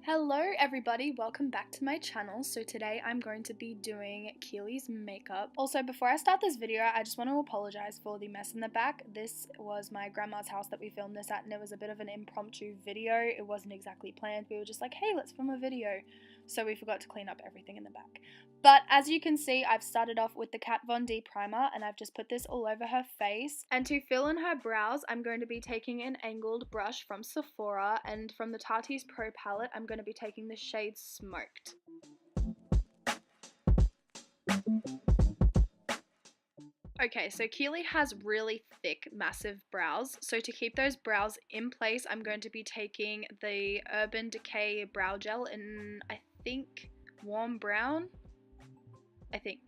Hello everybody, welcome back to my channel. So today I'm going to be doing Keely's makeup. Also, before I start this video, I just want to apologize for the mess in the back. This was my grandma's house that we filmed this at, and it was a bit of an impromptu video. It wasn't exactly planned. We were just like, hey, let's film a video. So we forgot to clean up everything in the back. But as you can see, I've started off with the Kat Von D primer, and I've just put this all over her face. And to fill in her brows, I'm going to be taking an angled brush from Sephora, and from the Tati's Pro palette, I'm going to be taking the shade Smoked. Okay, so Keely has really thick, massive brows. So to keep those brows in place, I'm going to be taking the Urban Decay Brow Gel in, I think, warm brown. I think.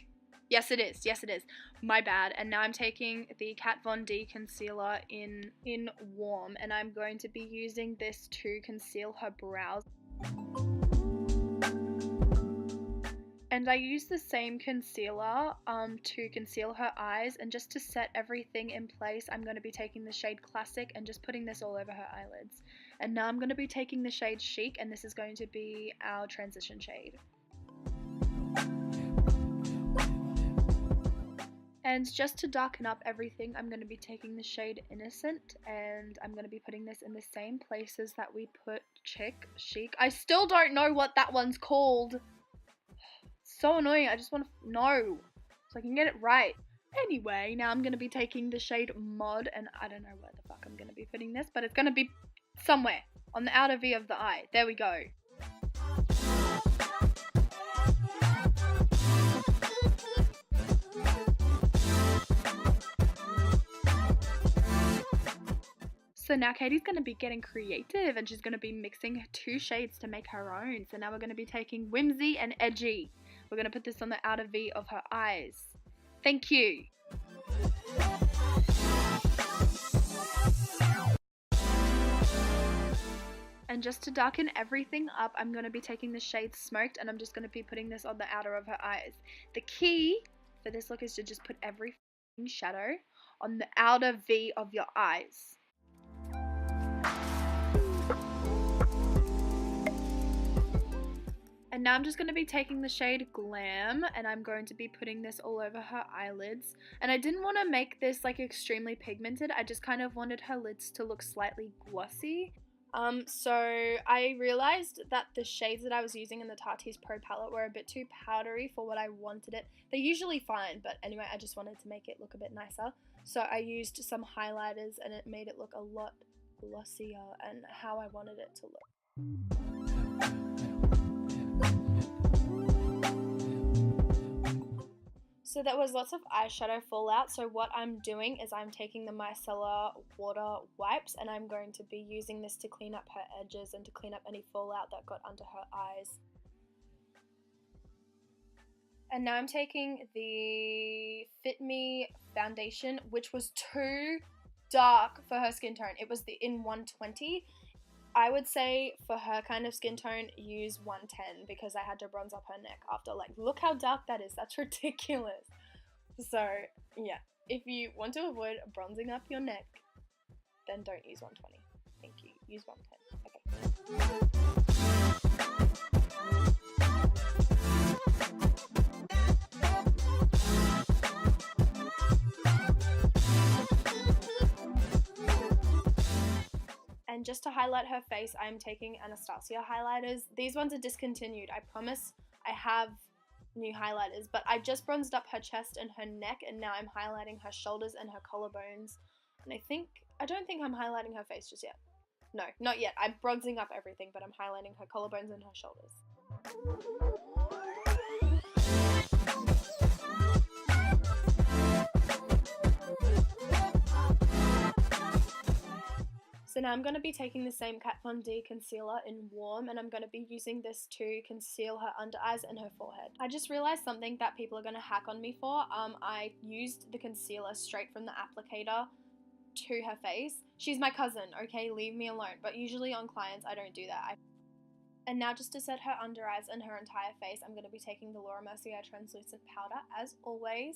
Yes, it is. Yes, it is. My bad. And now I'm taking the Kat Von D concealer in warm, and I'm going to be using this to conceal her brows. And I use the same concealer to conceal her eyes, and just to set everything in place, I'm going to be taking the shade Classic and just putting this all over her eyelids. And now I'm going to be taking the shade Chic, and this is going to be our transition shade. And just to darken up everything, I'm going to be taking the shade Innocent, and I'm going to be putting this in the same places that we put Chic. I still don't know what that one's called. So annoying. I just want to know so I can get it right. Anyway, now I'm going to be taking the shade Mod, and I don't know where the fuck I'm going to be putting this, but it's going to be somewhere on the outer V of the eye. There we go. So now Katie's going to be getting creative, and she's going to be mixing two shades to make her own. So now we're going to be taking Whimsy and Edgy. We're going to put this on the outer V of her eyes. Thank you. And just to darken everything up, I'm going to be taking the shade Smoked, and I'm just going to be putting this on the outer of her eyes. The key for this look is to just put every shadow on the outer V of your eyes. And now I'm just going to be taking the shade Glam, and I'm going to be putting this all over her eyelids. And I didn't want to make this like extremely pigmented. I just kind of wanted her lids to look slightly glossy. So I realized that the shades that I was using in the Tati's Pro palette were a bit too powdery for what I wanted it. They're usually fine, but anyway, I just wanted to make it look a bit nicer. So I used some highlighters, and it made it look a lot glossier and how I wanted it to look. So there was lots of eyeshadow fallout, so what I'm doing is I'm taking the micellar water wipes, and I'm going to be using this to clean up her edges and to clean up any fallout that got under her eyes. And now I'm taking the Fit Me foundation, which was too dark for her skin tone. It was in 120. I would say for her kind of skin tone, use 110, because I had to bronze up her neck after. Like, look how dark that is. That's ridiculous. So, yeah. If you want to avoid bronzing up your neck, then don't use 120. Thank you. Use 110. Okay. And just to highlight her face, I'm taking Anastasia highlighters. These ones are discontinued. I promise I have new highlighters, but I just bronzed up her chest and her neck, and now I'm highlighting her shoulders and her collarbones. And I don't think I'm highlighting her face just yet. No, not yet. I'm bronzing up everything, but I'm highlighting her collarbones and her shoulders. So now I'm going to be taking the same Kat Von D concealer in warm, and I'm going to be using this to conceal her under eyes and her forehead. I just realized something that people are going to hack on me for. I used the concealer straight from the applicator to her face. She's my cousin, okay? Leave me alone. But usually on clients, I don't do that. And now just to set her under eyes and her entire face, I'm going to be taking the Laura Mercier translucent powder, as always.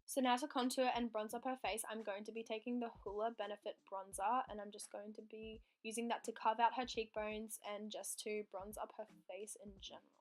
So now to contour and bronze up her face, I'm going to be taking the Hoola Benefit bronzer, and I'm just going to be using that to carve out her cheekbones and just to bronze up her face in general.